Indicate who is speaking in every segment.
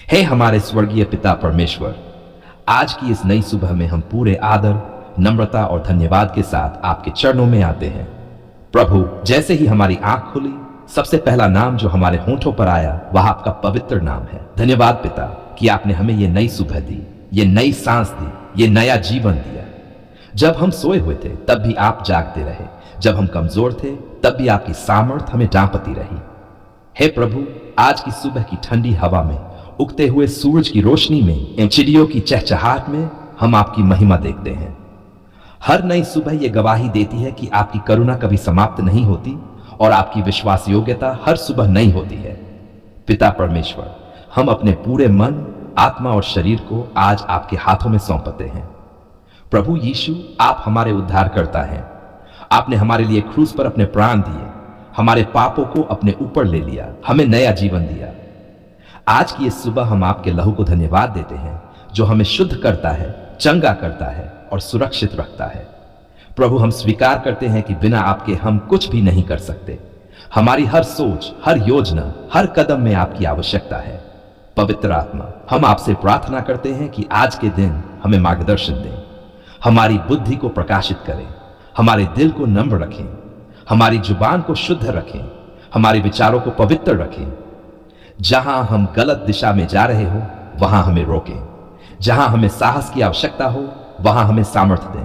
Speaker 1: हे हमारे स्वर्गीय पिता परमेश्वर, आज की इस नई सुबह में हम पूरे आदर, नम्रता और धन्यवाद के साथ आपके चरणों में आते हैं। प्रभु, जैसे ही हमारी आंख खुली, सबसे पहला नाम जो हमारे होंठों पर आया वह आपका पवित्र नाम है। धन्यवाद पिता कि आपने हमें ये नई सुबह दी, ये नई सांस दी, ये नया जीवन दिया। जब हम सोए हुए थे तब भी आप जागते रहे, जब हम कमजोर थे तब भी आपकी सामर्थ हमें डांपती रही। हे प्रभु, आज की सुबह की ठंडी हवा में, उगते हुए सूरज की रोशनी में, इन चिड़ियों की चहचहाट में हम आपकी महिमा देखते हैं। हर नई सुबह यह गवाही देती है कि आपकी करुणा कभी समाप्त नहीं होती और आपकी विश्वास योग्यता हर सुबह नई होती है। पिता परमेश्वर, हम अपने पूरे मन, आत्मा और शरीर को आज आपके हाथों में सौंपते हैं। प्रभु यीशु, आप हमारे उद्धारकर्ता हैं। आपने हमारे लिए क्रूस पर अपने प्राण दिए, हमारे पापों को अपने ऊपर ले लिया, हमें नया जीवन दिया। आज की इस सुबह हम आपके लहू को धन्यवाद देते हैं जो हमें शुद्ध करता है, चंगा करता है और सुरक्षित रखता है। प्रभु, हम स्वीकार करते हैं कि बिना आपके हम कुछ भी नहीं कर सकते। हमारी हर सोच, हर योजना, हर कदम में आपकी आवश्यकता है। पवित्र आत्मा, हम आपसे प्रार्थना करते हैं कि आज के दिन हमें मार्गदर्शन दें, हमारी बुद्धि को प्रकाशित करें, हमारे दिल को नम्र रखें, हमारी जुबान को शुद्ध रखें, हमारे विचारों को पवित्र रखें। जहां हम गलत दिशा में जा रहे हो वहां हमें रोकें, जहां हमें साहस की आवश्यकता हो वहां हमें सामर्थ्य दें।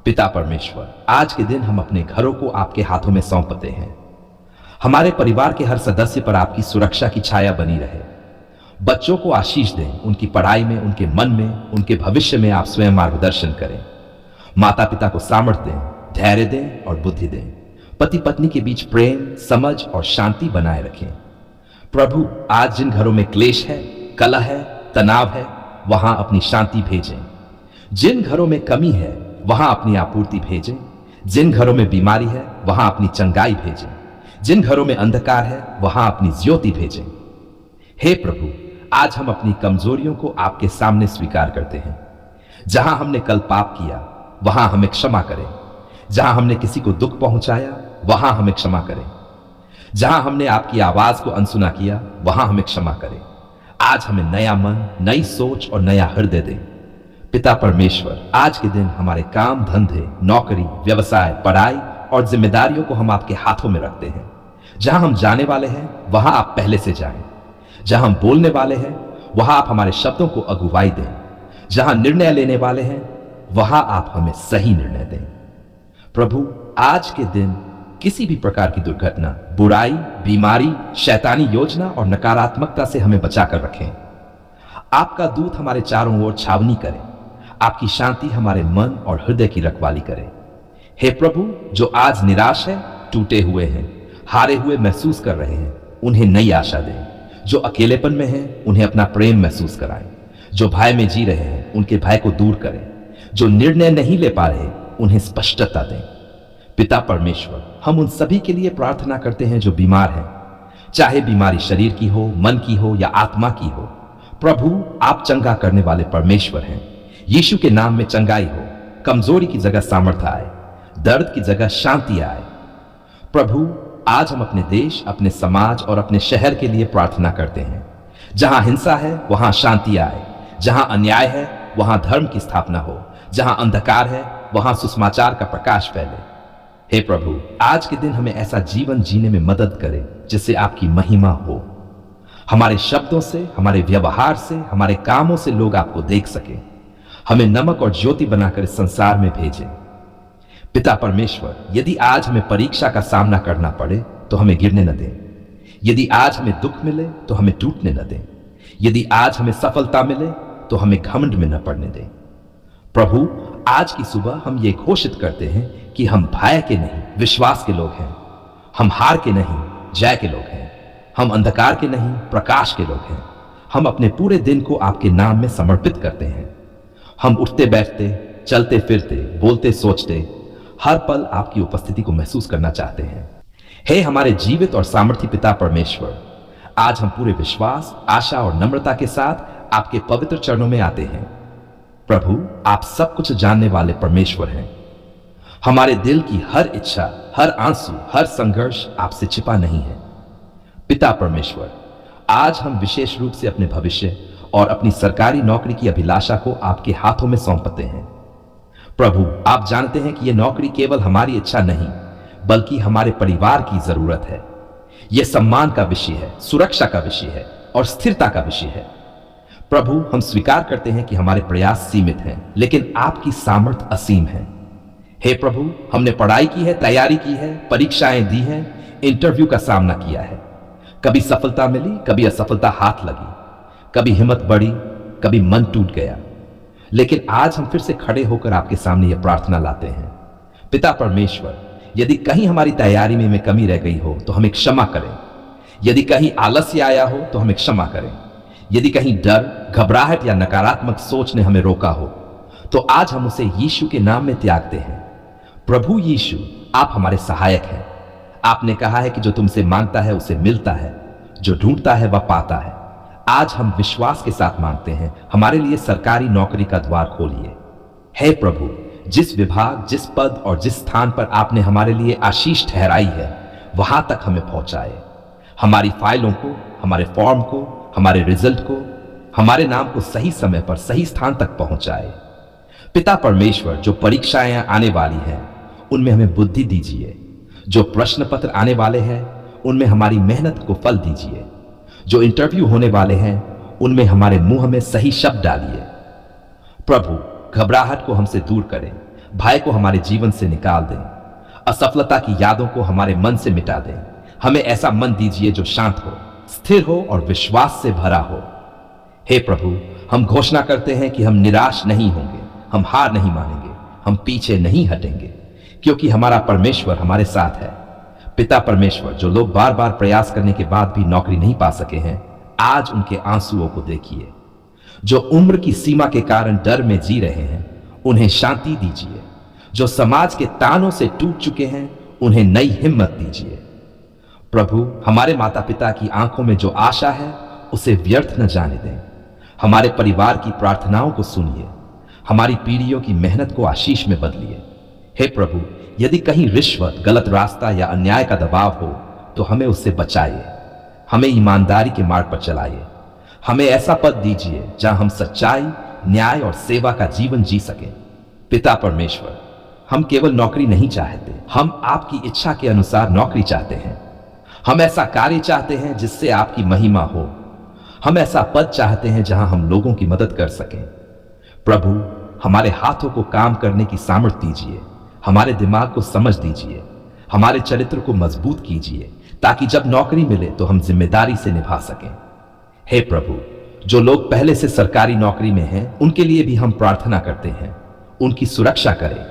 Speaker 1: पिता परमेश्वर, आज के दिन हम अपने घरों को आपके हाथों में सौंपते हैं। हमारे परिवार के हर सदस्य पर आपकी सुरक्षा की छाया बनी रहे। बच्चों को आशीष दें, उनकी पढ़ाई में, उनके मन में, उनके भविष्य में आप स्वयं मार्गदर्शन करें। माता पिता को सामर्थ्य दें, धैर्य दें और बुद्धि दें। पति पत्नी के बीच प्रेम, समझ और शांति बनाए रखें। प्रभु, आज जिन घरों में क्लेश है, कलह है, तनाव है, वहां अपनी शांति भेजें। जिन घरों में कमी है वहां अपनी आपूर्ति भेजें। जिन घरों में बीमारी है वहां अपनी चंगाई भेजें। जिन घरों में अंधकार है वहां अपनी ज्योति भेजें। हे प्रभु, आज हम अपनी कमजोरियों को आपके सामने स्वीकार करते हैं। जहां हमने कल पाप किया वहां हमें क्षमा करें। जहां हमने किसी को दुख पहुंचाया वहां हमें क्षमा करें। जहां हमने आपकी आवाज को अनसुना किया वहां हमें क्षमा करें। आज हमें नया मन, नई सोच और नया हृदय दें। पिता परमेश्वर, आज के दिन हमारे काम, धंधे, नौकरी, व्यवसाय, पढ़ाई और जिम्मेदारियों को हम आपके हाथों में रखते हैं। जहां हम जाने वाले हैं वहां आप पहले से जाएं। जहां हम बोलने वाले हैं वहां आप हमारे शब्दों को अगुवाई दें। जहां निर्णय लेने वाले हैं वहां आप हमें सही निर्णय दें। प्रभु, आज के दिन किसी भी प्रकार की दुर्घटना, बुराई, बीमारी, शैतानी योजना और नकारात्मकता से हमें बचाकर रखें। आपका दूत हमारे चारों ओर छावनी करे। आपकी शांति हमारे मन और हृदय की रखवाली करे। हे प्रभु, जो आज निराश है, टूटे हुए हैं, हारे हुए महसूस कर रहे हैं, उन्हें नई आशा दें। जो अकेलेपन में हैं, उन्हें अपना प्रेम महसूस कराएं। जो भय में जी रहे हैं, उनके भय को दूर करें। जो निर्णय नहीं ले पा रहे, उन्हें स्पष्टता दें। पिता परमेश्वर, हम उन सभी के लिए प्रार्थना करते हैं जो बीमार हैं, चाहे बीमारी शरीर की हो, मन की हो या आत्मा की हो। प्रभु, आप चंगा करने वाले परमेश्वर हैं। यीशु के नाम में चंगाई हो। कमजोरी की जगह सामर्थ्य आए, दर्द की जगह शांति आए। प्रभु, आज हम अपने देश, अपने समाज और अपने शहर के लिए प्रार्थना करते हैं। जहां हिंसा है वहां शांति आए। जहां अन्याय है वहां धर्म की स्थापना हो। जहां अंधकार है वहां सुसमाचार का प्रकाश फैले। हे प्रभु, आज के दिन हमें ऐसा जीवन जीने में मदद करें जिससे आपकी महिमा हो। हमारे शब्दों से, हमारे व्यवहार से, हमारे कामों से लोग आपको देख सके। हमें नमक और ज्योति बनाकर इस संसार में भेजें। पिता परमेश्वर, यदि आज हमें परीक्षा का सामना करना पड़े तो हमें गिरने न दें। यदि आज हमें दुख मिले तो हमें टूटने न दें। यदि आज हमें सफलता मिले तो हमें घमंड में न पड़ने दें। प्रभु, आज की सुबह हम ये घोषित करते हैं कि हम भय के नहीं, विश्वास के लोग हैं। हम हार के नहीं, जय के लोग हैं। हम अंधकार के नहीं, प्रकाश के लोग हैं। हम अपने पूरे दिन को आपके नाम में समर्पित करते हैं। हम उठते बैठते, चलते फिरते, बोलते सोचते, हर पल आपकी उपस्थिति को महसूस करना चाहते हैं। हे हमारे जीवित और सामर्थी पिता परमेश्वर, आज हम पूरे विश्वास, आशा और नम्रता के साथ आपके पवित्र चरणों में आते हैं। प्रभु, आप सब कुछ जानने वाले परमेश्वर हैं। हमारे दिल की हर इच्छा, हर आंसू, हर संघर्ष आपसे छिपा नहीं है। पिता परमेश्वर, आज हम विशेष रूप से अपने भविष्य और अपनी सरकारी नौकरी की अभिलाषा को आपके हाथों में सौंपते हैं। प्रभु, आप जानते हैं कि यह नौकरी केवल हमारी इच्छा नहीं बल्कि हमारे परिवार की जरूरत है। यह सम्मान का विषय है, सुरक्षा का विषय है और स्थिरता का विषय है। प्रभु, हम स्वीकार करते हैं कि हमारे प्रयास सीमित हैं, लेकिन आपकी सामर्थ्य असीम है। हे प्रभु, हमने पढ़ाई की है, तैयारी की है, परीक्षाएं दी हैं, इंटरव्यू का सामना किया है। कभी सफलता मिली, कभी असफलता हाथ लगी, कभी हिम्मत बढ़ी, कभी मन टूट गया। लेकिन आज हम फिर से खड़े होकर आपके सामने यह प्रार्थना लाते हैं। पिता परमेश्वर, यदि कहीं हमारी तैयारी में कमी रह गई हो तो हमें क्षमा करें। यदि कहीं आलस्य आया हो तो हमें क्षमा करें। यदि कहीं डर, घबराहट या नकारात्मक सोच ने हमें रोका हो तो आज हम उसे यीशु के नाम में त्यागते हैं। प्रभु यीशु, आप हमारे सहायक हैं। आपने कहा है कि जो तुमसे मांगता है उसे मिलता है, जो ढूंढता है वह पाता है। आज हम विश्वास के साथ मांगते हैं, हमारे लिए सरकारी नौकरी का द्वार खोलिए। हे प्रभु, जिस विभाग, जिस पद और जिस स्थान पर आपने हमारे लिए आशीष ठहराई है वहां तक हमें पहुंचाए। हमारी फाइलों को, हमारे फॉर्म को, हमारे रिजल्ट को, हमारे नाम को सही समय पर सही स्थान तक पहुंचाए। पिता परमेश्वर, जो परीक्षाएं आने वाली हैं उनमें हमें बुद्धि दीजिए। जो प्रश्न पत्र आने वाले हैं उनमें हमारी मेहनत को फल दीजिए। जो इंटरव्यू होने वाले हैं उनमें हमारे मुंह में सही शब्द डालिए। प्रभु, घबराहट को हमसे दूर करें, भय को हमारे जीवन से निकाल दें, असफलता की यादों को हमारे मन से मिटा दें। हमें ऐसा मन दीजिए जो शांत हो, स्थिर हो और विश्वास से भरा हो। हे प्रभु, हम घोषणा करते हैं कि हम निराश नहीं होंगे, हम हार नहीं मानेंगे, हम पीछे नहीं हटेंगे, क्योंकि हमारा परमेश्वर हमारे साथ है। पिता परमेश्वर, जो लोग बार बार प्रयास करने के बाद भी नौकरी नहीं पा सके हैं, आज उनके आंसुओं को देखिए। जो उम्र की सीमा के कारण डर में जी रहे हैं उन्हें शांति दीजिए। जो समाज के तानों से टूट चुके हैं उन्हें नई हिम्मत दीजिए। प्रभु, हमारे माता पिता की आंखों में जो आशा है उसे व्यर्थ न जाने दें। हमारे परिवार की प्रार्थनाओं को सुनिए, हमारी पीढ़ियों की मेहनत को आशीष में बदलिए। हे प्रभु, यदि कहीं रिश्वत, गलत रास्ता या अन्याय का दबाव हो तो हमें उससे बचाइए। हमें ईमानदारी के मार्ग पर चलाइए। हमें ऐसा पद दीजिए जहां हम सच्चाई, न्याय और सेवा का जीवन जी सकें। पिता परमेश्वर, हम केवल नौकरी नहीं चाहते, हम आपकी इच्छा के अनुसार नौकरी चाहते हैं। हम ऐसा कार्य चाहते हैं जिससे आपकी महिमा हो। हम ऐसा पद चाहते हैं जहां हम लोगों की मदद कर सकें। प्रभु, हमारे हाथों को काम करने की सामर्थ्य दीजिए, हमारे दिमाग को समझ दीजिए, हमारे चरित्र को मजबूत कीजिए, ताकि जब नौकरी मिले तो हम जिम्मेदारी से निभा सकें। हे प्रभु, जो लोग पहले से सरकारी नौकरी में हैं उनके लिए भी हम प्रार्थना करते हैं। उनकी सुरक्षा करें,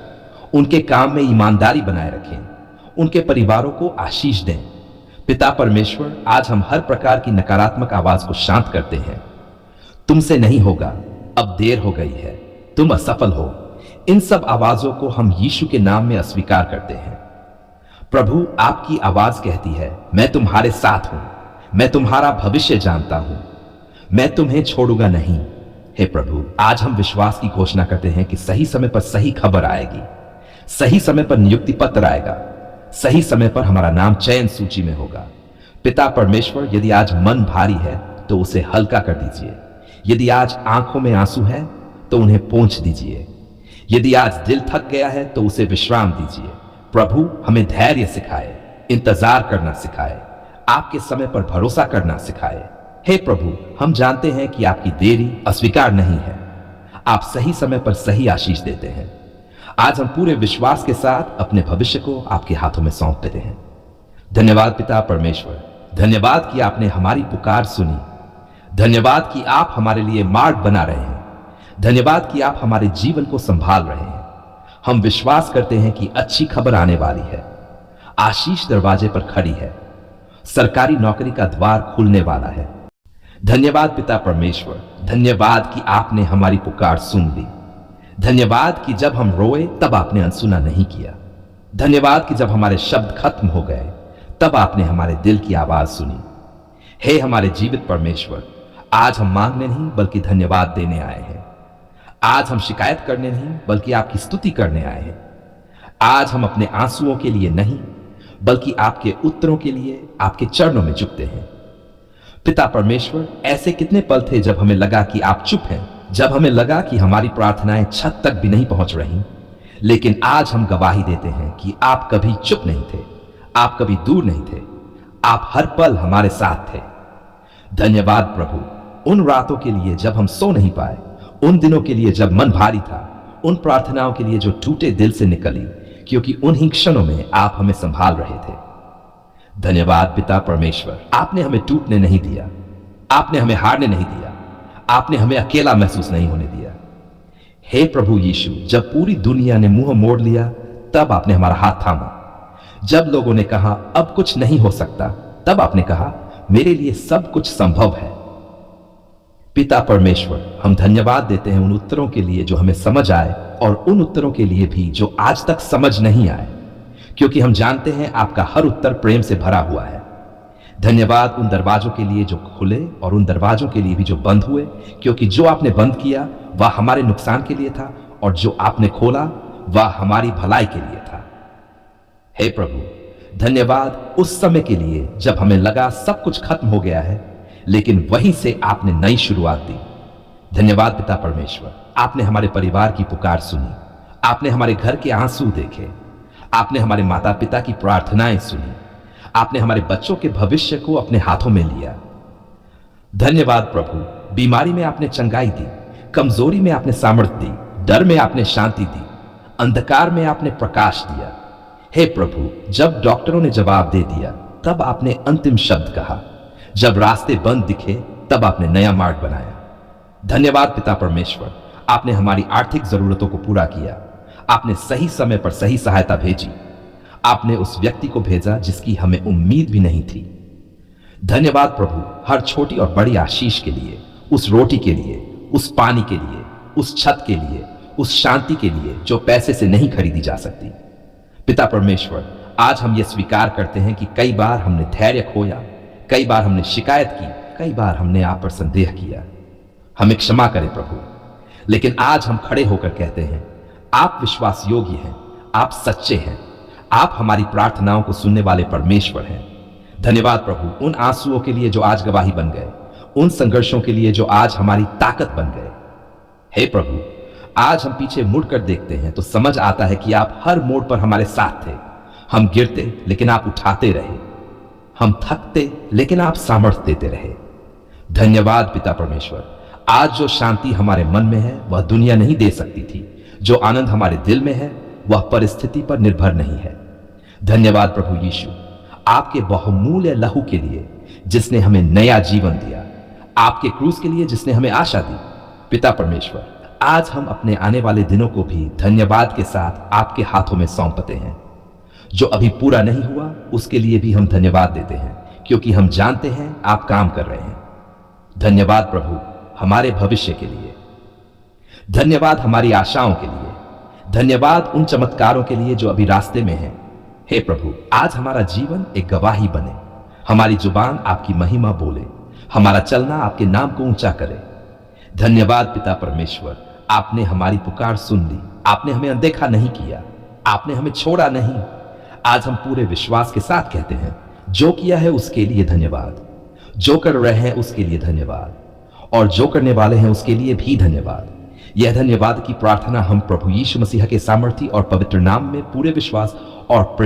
Speaker 1: उनके काम में ईमानदारी बनाए रखें, उनके परिवारों को आशीष दें। पिता परमेश्वर, आज हम हर प्रकार की नकारात्मक आवाज को शांत करते हैं। तुमसे नहीं होगा, अब देर हो गई है, तुम असफल हो, इन सब आवाजों को हम यीशु के नाम में अस्वीकार करते हैं। प्रभु, आपकी आवाज कहती है, मैं तुम्हारे साथ हूं, मैं तुम्हारा भविष्य जानता हूं, मैं तुम्हें छोड़ूंगा नहीं। हे प्रभु, आज हम विश्वास की घोषणा करते हैं कि सही समय पर सही खबर आएगी, सही समय पर नियुक्ति पत्र आएगा, सही समय पर हमारा नाम चयन सूची में होगा। पिता परमेश्वर, यदि आज मन भारी है तो उसे हल्का कर दीजिए। यदि आज आंखों में आंसू है तो उन्हें पोंछ दीजिए। यदि आज दिल थक गया है तो उसे विश्राम दीजिए। प्रभु, हमें धैर्य सिखाए, इंतजार करना सिखाए, आपके समय पर भरोसा करना सिखाए। हे प्रभु, हम जानते हैं कि आपकी देरी अस्वीकार नहीं है, आप सही समय पर सही आशीष देते हैं। आज हम पूरे विश्वास के साथ अपने भविष्य को आपके हाथों में सौंप देते हैं। धन्यवाद पिता परमेश्वर, धन्यवाद कि आपने हमारी पुकार सुनी, धन्यवाद कि आप हमारे लिए मार्ग बना रहे हैं, धन्यवाद कि आप हमारे जीवन को संभाल रहे हैं। हम विश्वास करते हैं कि अच्छी खबर आने वाली है, आशीष दरवाजे पर खड़ी है, सरकारी नौकरी का द्वार खुलने वाला है। धन्यवाद पिता परमेश्वर, धन्यवाद कि आपने हमारी पुकार सुन ली। धन्यवाद कि जब हम रोए तब आपने अनसुना नहीं किया। धन्यवाद कि जब हमारे शब्द खत्म हो गए तब आपने हमारे दिल की आवाज सुनी। हे हमारे जीवित परमेश्वर, आज हम मांगने नहीं बल्कि धन्यवाद देने आए हैं। आज हम शिकायत करने नहीं बल्कि आपकी स्तुति करने आए हैं। आज हम अपने आंसुओं के लिए नहीं बल्कि आपके उत्तरों के लिए आपके चरणों में झुकते हैं। पिता परमेश्वर, ऐसे कितने पल थे जब हमें लगा कि आप चुप हैं, जब हमें लगा कि हमारी प्रार्थनाएं छत तक भी नहीं पहुंच रही, लेकिन आज हम गवाही देते हैं कि आप कभी चुप नहीं थे, आप कभी दूर नहीं थे, आप हर पल हमारे साथ थे। धन्यवाद प्रभु, उन रातों के लिए जब हम सो नहीं पाए, उन दिनों के लिए जब मन भारी था, उन प्रार्थनाओं के लिए जो टूटे दिल से निकली, क्योंकि उन्हीं क्षणों में आप हमें संभाल रहे थे। धन्यवाद पिता परमेश्वर, आपने हमें टूटने नहीं दिया, आपने हमें हारने नहीं दिया, आपने हमें अकेला महसूस नहीं होने दिया। हे प्रभु यीशु, जब पूरी दुनिया ने मुंह मोड़ लिया, तब आपने हमारा हाथ थामा। जब लोगों ने कहा अब कुछ नहीं हो सकता, तब आपने कहा मेरे लिए सब कुछ संभव है। पिता परमेश्वर, हम धन्यवाद देते हैं उन उत्तरों के लिए जो हमें समझ आए और उन उत्तरों के लिए भी जो आज तक समझ नहीं आए, क्योंकि हम जानते हैं आपका हर उत्तर प्रेम से भरा हुआ है। धन्यवाद उन दरवाजों के लिए जो खुले और उन दरवाजों के लिए भी जो बंद हुए, क्योंकि जो आपने बंद किया वह हमारे नुकसान के लिए था और जो आपने खोला वह हमारी भलाई के लिए था। हे प्रभु, धन्यवाद उस समय के लिए जब हमें लगा सब कुछ खत्म हो गया है, लेकिन वहीं से आपने नई शुरुआत दी। धन्यवाद पिता परमेश्वर, आपने हमारे परिवार की पुकार सुनी, आपने हमारे घर के आंसू देखे, आपने हमारे माता पिता की प्रार्थनाएं सुनी, आपने हमारे बच्चों के भविष्य को अपने हाथों में लिया। धन्यवाद प्रभु, बीमारी में आपने चंगाई दी, कमजोरी में आपने सामर्थ्य दी, डर में आपने शांति दी, अंधकार में आपने प्रकाश दिया। हे प्रभु, जब डॉक्टरों ने जवाब दे दिया, तब आपने अंतिम शब्द कहा। जब रास्ते बंद दिखे, तब आपने नया मार्ग बनाया। धन्यवाद पिता परमेश्वर, आपने हमारी आर्थिक जरूरतों को पूरा किया, आपने सही समय पर सही सहायता भेजी, आपने उस व्यक्ति को भेजा जिसकी हमें उम्मीद भी नहीं थी। धन्यवाद प्रभु, हर छोटी और बड़ी आशीष के लिए, उस रोटी के लिए, उस पानी के लिए, उस छत के लिए, उस शांति के लिए जो पैसे से नहीं खरीदी जा सकती। पिता परमेश्वर, आज हम ये स्वीकार करते हैं कि कई बार हमने धैर्य खोया, कई बार हमने शिकायत की, कई बार हमने आप पर संदेह किया। हमें क्षमा करें प्रभु, लेकिन आज हम खड़े होकर कहते हैं आप विश्वास योग्य हैं, आप सच्चे हैं, आप हमारी प्रार्थनाओं को सुनने वाले परमेश्वर हैं। धन्यवाद प्रभु, उन आंसुओं के लिए जो आज गवाही बन गए, उन संघर्षों के लिए जो आज हमारी ताकत बन गए। हे प्रभु, आज हम पीछे मुड़कर देखते हैं तो समझ आता है कि आप हर मोड़ पर हमारे साथ थे। हम गिरते लेकिन आप उठाते रहे, हम थकते लेकिन आप सामर्थ्य देते रहे। धन्यवाद पिता परमेश्वर, आज जो शांति हमारे मन में है वह दुनिया नहीं दे सकती थी, जो आनंद हमारे दिल में है वह परिस्थिति पर निर्भर नहीं है। धन्यवाद प्रभु यीशु, आपके बहुमूल्य लहू के लिए जिसने हमें नया जीवन दिया, आपके क्रूस के लिए जिसने हमें आशा दी। पिता परमेश्वर, आज हम अपने आने वाले दिनों को भी धन्यवाद के साथ आपके हाथों में सौंपते हैं। जो अभी पूरा नहीं हुआ उसके लिए भी हम धन्यवाद देते हैं, क्योंकि हम जानते हैं आप काम कर रहे हैं। धन्यवाद प्रभु हमारे भविष्य के लिए, धन्यवाद हमारी आशाओं के लिए, धन्यवाद उन चमत्कारों के लिए जो अभी रास्ते में हैं। हे प्रभु, आज हमारा जीवन एक गवाही बने, हमारी जुबान आपकी महिमा बोले, हमारा चलना आपके नाम को ऊंचा करे। धन्यवाद पिता परमेश्वर, आपने हमारी पुकार सुन ली, आपने हमें अनदेखा नहीं किया, आपने हमें छोड़ा नहीं। आज हम पूरे विश्वास के साथ कहते हैं जो किया है उसके लिए धन्यवाद, जो कर रहे हैं उसके लिए धन्यवाद, और जो करने वाले हैं उसके लिए भी धन्यवाद। यह धन्यवाद की प्रार्थना हम प्रभु यीशु मसीह के सामर्थी और पवित्र नाम में पूरे विश्वास और